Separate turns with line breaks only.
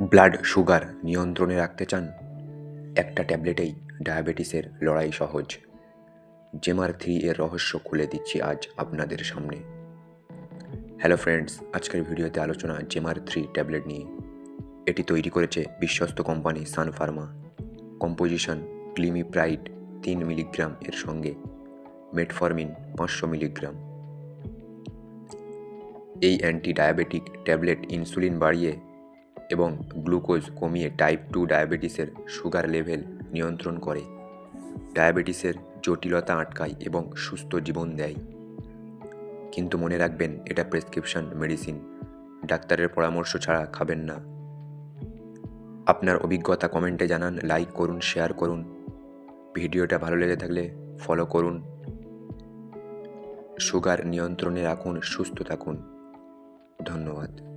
Blood sugar নিয়ন্ত্রণে রাখতে চান? একটা ট্যাবলেটেই ডায়াবেটিসের লড়াই সহজ। জেমার-3 এর রহস্য খুলে দিচ্ছি আজ আপনাদের সামনে। হ্যালো ফ্রেন্ডস, আজকের ভিডিওতে আলোচনা জেমার-3 ট্যাবলেট নিয়ে। এটি তৈরি করেছে বিশ্বস্ত কোম্পানি সান ফার্মা। কম্পোজিশন: গ্লিমিপ্রাইড 3 মিলিগ্রাম এর সঙ্গে মেটফরমিন 500 মিলিগ্রাম। এই অ্যান্টি ডায়াবেটিক ট্যাবলেট ইনসুলিন বাড়িয়ে এবং গ্লুকোজ কমিয়ে টাইপ 2 ডায়াবেটিসের সুগার লেভেল নিয়ন্ত্রণ করে, ডায়াবেটিসের জটিলতা আটকায় এবং সুস্থ জীবন দেয়। কিন্তু মনে রাখবেন, এটা প্রেসক্রিপশন মেডিসিন, ডাক্তারের পরামর্শ ছাড়া খাবেন না। আপনার অভিজ্ঞতা কমেন্টে জানান, লাইক করুন, শেয়ার করুন। ভিডিওটা ভালো লেগে থাকলে ফলো করুন। সুগার নিয়ন্ত্রণে রাখুন, সুস্থ থাকুন। ধন্যবাদ।